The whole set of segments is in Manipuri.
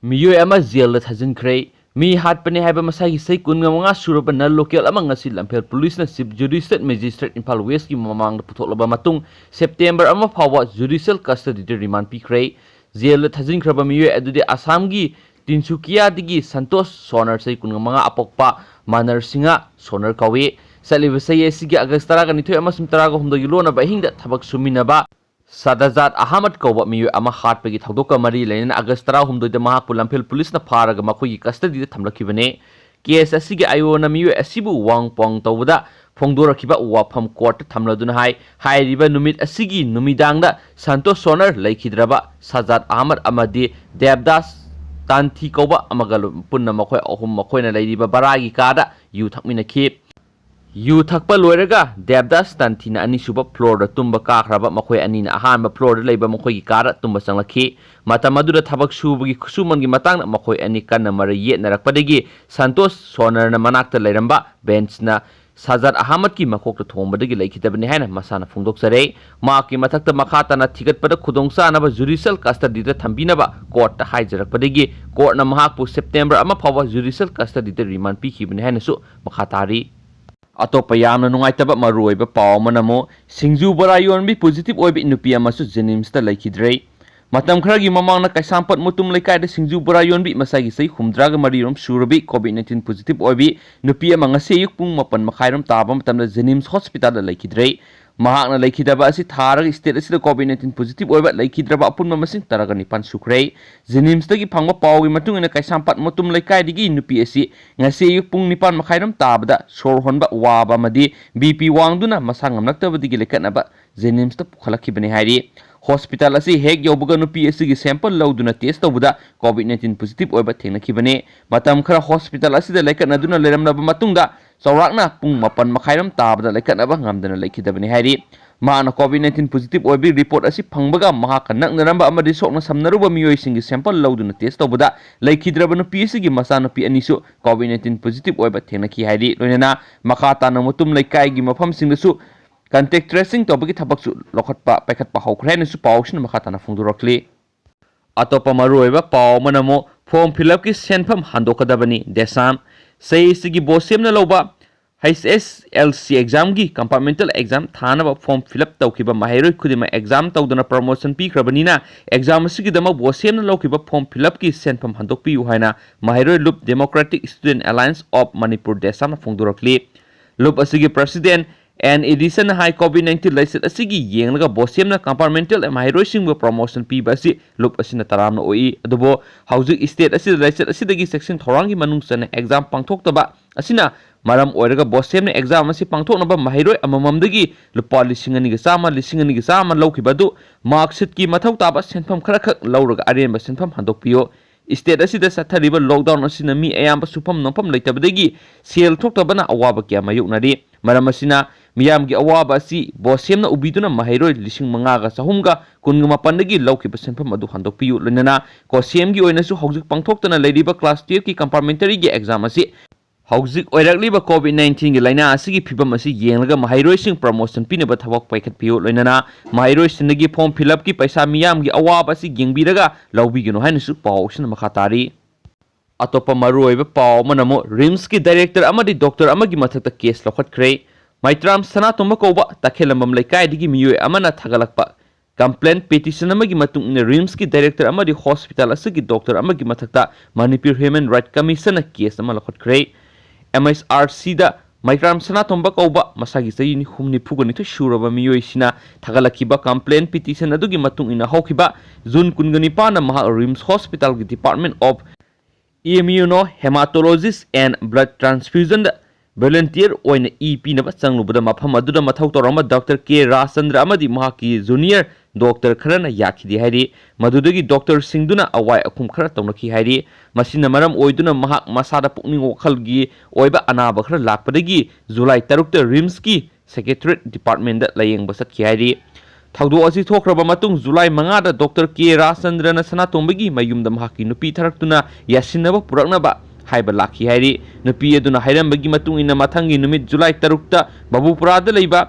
मियोय अमा jail थजिनख्रे me हाटपने हाइबा मसागी sei kungamanga suraba na local ama ngasi lamphel police na chief judicial magistrate Imphal West ki mamang putholaba matung September ama phawa judicial custody de remand pikre jail thajinkhre miyoy adudi Assam gi Tinsukia digi Santos Sonar sei kungamanga apokpa Manar Singa Sonar kawe saliba sei sigi August 12 amasum 13 yulona ba hingda thabak suminaba Sadazat Ahmad Kauba miyu ama hat pegi thaudoka mari lenin August 13 da mahak lamphel police na pharaga makoi custody da thamlakibane case asigi ayona miyu asibu wangpong tawda phongdorakiba wafam court thamladuna hai riba numit asigi numidangda Santos Sonar laikhidraba Sajat Ahmad amadi Devdas Tanthi Kauba amagal punna makoi ahum makoi na leiriba baragi kada yu thakminakhi yu thakpa loiraga Devdas Tanthina ani suba floor da tumba kakraba makoi ani na ahanba floor da leiba makoi gi kara tumba sanglakhi matamadu da thabak subagi khusuman gi matang na makoi ani kanna mari ye narakpadagi Santos Sonar na manakta leiramba bench na Sajat Ahmad ki makok da thombadagi laikhitabani haina masana phongdoksare ma ki mathakta makhata na thigatpada khudongsa na ba judicial custody da thambinaba court ta haijarakpadagi court na mahakpu September ama phawa judicial custody da remand pikhibani haina su makhatari Atopa yamna nungaitaba maruoiba paw manamo singju bara yonbi positive oibi nupi amasu jenims ta laikhidre matam khragi mamangna kaisampat mutum laikai da singju bara yonbi masagi sei humdraga marirom surabi covid-19 positive oibi nupi amanga seyuk pung mapan makhairam tabam tamda jenims hospital da laikhidre mahakna laikhidaba asi tharaga state asida covid-19 positive oiba laikhidraba apunma masing taraga nipan sukre jenims tagi phangba pawgi matung ina kaisampat mutum laikai digi nupi asi ngase yuk pung nipan makhairam tabada sor honba waba madi bp wangduna masang ngamnakta digi lekatnaba jenims ta pukhalakibani hairi hospital asi hek yobuga nupi asi gi sample lawduna test tawbuda covid-19 positive oiba thengnakibane matam khara hospital asida lekatnaduna leramnaba matungda Saurakna pung mapan makhairam tabda laikatnaba ngamdana laikhidabani hairi maana covid-19 positive oibi report asi phangbaga mahaka naknaramba amadi sokna samnaruba miyoi singi sample lawduna test tawbuda laikhidraba nupi asigi masa nupi anisu covid-19 positive oiba thengnaki hairi loinana makhata na mutum laikai gi mafam singdasu contact tracing tawbagi thabaksu lokhatpa paikhatpa haukhre su pawsin makhata na phungdurakli atopa maruoiba paw manamo form fill up ki senpham handokadabani desam sei sigi bosemna loba HSLC exam gi compartmental exam thana form fill up tawkiba mahairoi khudima exam tawduna promotion pi krabanina exam sigi dama bosemna lokiba form fill up ki senpham handokpi haina mahairoi loop democratic student alliance of Manipur desam phongdurakli loop asigi president and edition high covid-19 license asigi yenglaga bosemna compartmental mahairoi singba promotion pi basi loop asina taramna oi adubo hauzik state asida license asidagi section thorangi manungsana exam pangthoktaba asina maram oiraga bosemna exam asi pangthoknaba mahairoi amamamdagi lupa lisingani ga sama lawkibadu mark sheet ki mathau taba senpham khara khak lawraga aremba senpham handokpiyo state asida sathariba lockdown asina mi ayamba supam nopam leitabadagi sel thoktabana awaba kya mayuknari maram asina miyamgi awaba asi bosemna ubiduna mahairoi lising mangaga sahumga kunga pandagi lawkiba senpham adu handokpiyo lenana ko semgi oinasu hauzik pangthoktana leiriba class 12 ki compartmentary gi exam asi hauzik oirakliba covid-19 gi laina asigi phibam asi yenglaga mahairoi sing promotion pinaba thabak paikhatpiyo loinana mahairoi sinagi form fill up ki paisa miyamgi awaba asi yengbiraga lawbigino hainasu pawsin makhatari atopa maruoiba paw manamo rims ki director amadi doctor amagi mathakta case lokhatkre maitram sanatomba koba takhelambam laikai digi miyoi amana thagalakpa complaint petition amagi matung ne rims ki director amadi hospital asigi doctor amagi mathakta Manipur Human Right Commission case ama lokhatkre MSRC da Maitram Sanatomba Kauba Masagi Sayini Humni Pugani to Shuraba Miyoi Sina Tagalakiba complaint petition Adugi Matung in a Hokiba Zun Kunganipana Maha Rims Hospital Department of Immunohematologist and Blood Transfusion volunteer oina EP na basang lubuda mafam aduda mathau torama Dr. K. Rasandra amadi mahaki junior Dr. Kharana yakhidi hairi madudagi Dr. Singduna awai akum khara tawnaki hairi masina maram oiduna mahak masada pukning wakhalgi oiba anaba khara lakpadagi July 3 ta RIMS ki Secretariat Department da layeng basat ki hairi thaudu asi thokraba matung July 5 da Dr. K. Rasandra na sana tombagi mayumda mahaki nupi tharaktuna yasinaba puraknaba हाइबा लाखी हाइरी नुपी अदुना हाइरंबगी मतुंग इना मथंगी नुमित जुलाई 3 बाबूपुरादा लेबा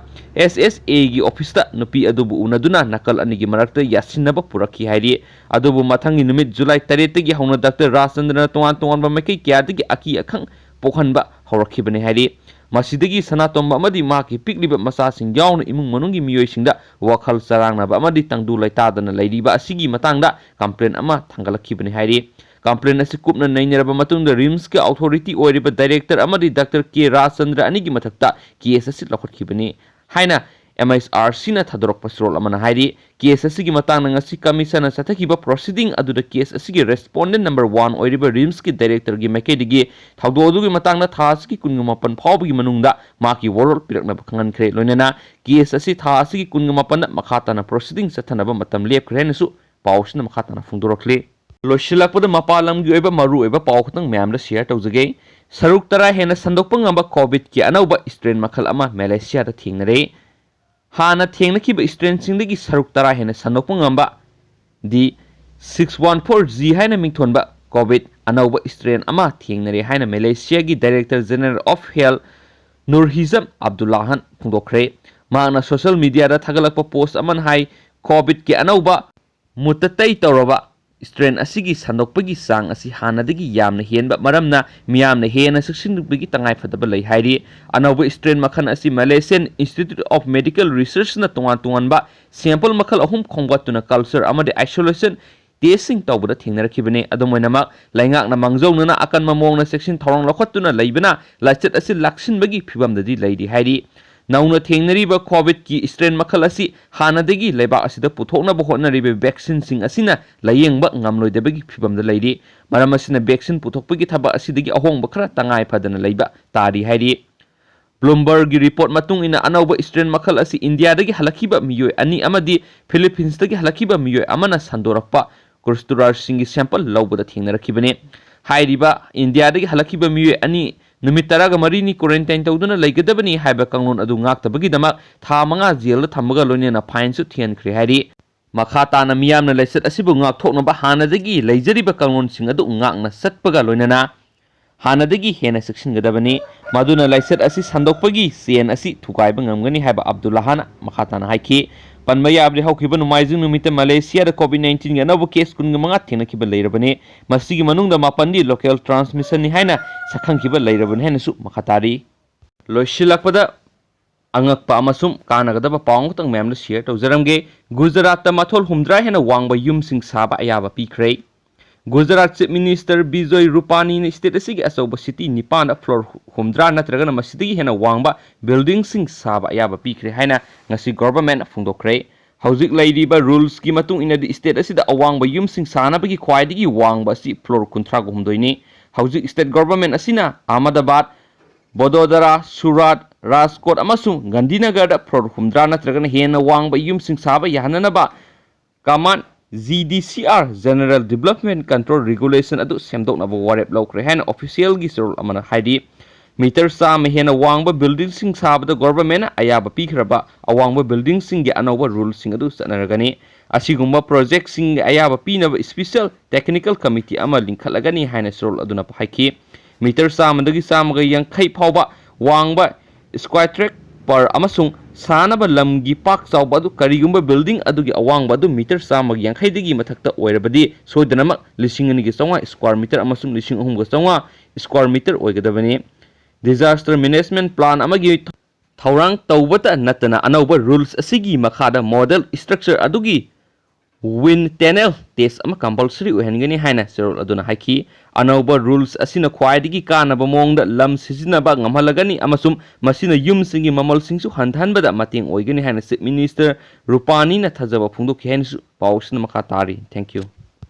SSA गी ऑफिस ता नुपी अदुबु उनदुना नकल अनिगी मरक्ता यासिनबा पुरखी हाइरी अदुबु मथंगी नुमित जुलाई 3 तगी हौना डॉक्टर राजचंद्र तोवान तोवान मकै क्यादगी अकी अखंग पोखनबा हौरखिबने हाइरी मसीदगी सनातोंब अमदी माकी पिकलिबा मसासिंग याउन इमुंग मनुंगी मियोइसिंगदा वखल सरांगनाबा अमदी तंगदु लैतादना लैरिबा असिगी मतंगदा कंप्लेन अमा थंगलखिबने हाइरी कंप्लेन असी कुपना नैनरबा मतुंगदा रिम्स के अथॉरिटी ओइरिबा डायरेक्टर अमदी डॉक्टर के राजचंद्र अनिगी मथक्ता केस असी लखटखिबने हाइना MSRC ना थदरक पसरोल अमना हाइरी केस असिगी मतंगना ngasi कमिशन सथखिबा प्रोसीडिंग अदुदा केस असिगी रेस्पोंडेंट नंबर 1 ओइरिबा रिम्स की डायरेक्टर गी मैकेडिगी थौदोदुगी मतंगना थासकी कुनगमापन फावबगी मनुंगदा माकी वरोल पिरकनबा खंगनख्रे लोइनना केस असि थासकी कुनगमापन मखाताना प्रोसीडिंग सथनबा मतम लेपख्रेनसु पाउसना मखाताना फुंदोरखले लोशिलकपदा मपालमगी ओइबा मरु ओइबा पाउ खतंग मैमदा शेयर तौजगे सरुक तरा हेना संदोकपा ngamba कोविड की अनौबा स्ट्रेन मखल अमा मलेशिया दा थेंगनरे हाना थेंगनखिबा स्ट्रेन सिंगदगी सरुक तरा हेना संदोकपा ngamba दी 614G हाइना मिंगथोनबा कोविड अनौबा स्ट्रेन अमा थेंगनरे हाइना मलेशिया की डायरेक्टर जनरल ऑफ हेल्थ नूरहिजम अब्दुल्लाहन फुंदोखरे माना सोशल मीडिया दा थगलकपा पोस्ट अमन हाई कोविड के अनौबा मुततै तौरबा स्ट्रेन असिगी संदोकपगी सांग असी हानादगी यामना हेनबा मरमना मियामना हेना सक्सिनबगी तंगाई फदबा लै हाइरी अनौबा स्ट्रेन मखन असी Malaysian institute of medical research ना तोंगान तोंगानबा सैंपल मखल अहुम खोंगवतुना कल्चर अमदे आइसोलेशन टेस्टिंग तौबदा थेंगनरखिबने अदुमोइनामा लैंगाकना मांगजौनना अकन ममोंगना सेक्शन थौरंग लखतुना लैबना लाइचत असी लाक्सिनबगी फिबमददी लैदि हाइरी नौना थेंगनरीबा कोविड की स्ट्रेन मखल असी हानादगी लेबा असिदा पुथोकनबा होटनरीबा वैक्सीन सिंग असिना लायेंगबा ngamloidabagi phibamda lairi maram asina vaccine puthokpagi thaba asidagi ahongba khara tangai phadana leiba tari hairi Bloomberg gi report matung ina anauba strain makhal asi India dagi halakhiba miyoi ani amadi Philippines dagi halakhiba miyoi amana sandorakpa kusturar singi sample lawbada thengnarakibane hairiba India dagi halakhiba miyoi ani numit taraga marini quarantine tawduna laigadabani haiba kanglon adu ngaktabagi dama tha manga jail da thamaga loinena fine su thiankhre hairi makha na miyamna laisat asibu ngak thoknaba hanadagi laijariba kanglon sing adu ngakna satpaga loinena hanadagi hena section gadabani maduna laisat asi sandokpagi sen asi thukaiba ngamgani haiba Abdullahana makha na haiki panmaya abri haukiba numaijing numita Malaysia da COVID-19 ga nabu case kunga manga thengnakiba leirabani masigi manungda mapandi local transmission ni haina sakhangkiba leirabani hena su makhatari loisilakpada angakpa amasum kanagadaba pawngtang memla share tawjaramge Gujarat ta mathol humdra hena wangba yumsing saba ayaba pikre Gujarat Chief Minister Bijoy Rupani ni state asigi asoba city nipan floor humdra natragana masidi hena wangba building sing saba ayaba pikre haina ngasi government phungdokre hauzik laidiba rules ki matung ina di state asida awangba yum sing sana bagi khwaidigi wangba si floor kuntra go humdoini hauzik state government asina Ahmedabad Bododara Surat Rajkot amasung Gandhinagar da floor humdra natragana hena wangba yum sing saba yahanana kaman GDCR General Development Control Regulation adu semdokna bo warep lokre hen official gi sorol amana haidi meter sa mehena wangba building sing sabada government ayaba pikraba awangba building sing gi anoba rule sing adu sanaragani asigumba project sing ayaba pinaba special technical committee ama linkhalagani haina sorol aduna haiki meter sa mandagi samaga yankhai phawba wangba square track par amasung sanaba lamgi pak chawba adu karigumba building adugi awangba adu meter samag yankhai digi mathakta oirabadi soidanama lising ani gi chawa square meter amasung lising ahum ga chawa square meter oigadabani disaster management plan amagi thaurang tawbata natana anauba rules asigi makhada model structure adugi wind tunnel test ama compulsory ohengani haina serol aduna haiki anauba rules asina khwaidigi kanaba mongda lam sijinaba ngamhalagani amasum masina yum singi mamal singsu handhanbada mating oigani haina Chief Minister Rupani na thajaba phungdok hen su pausna makha tari thank you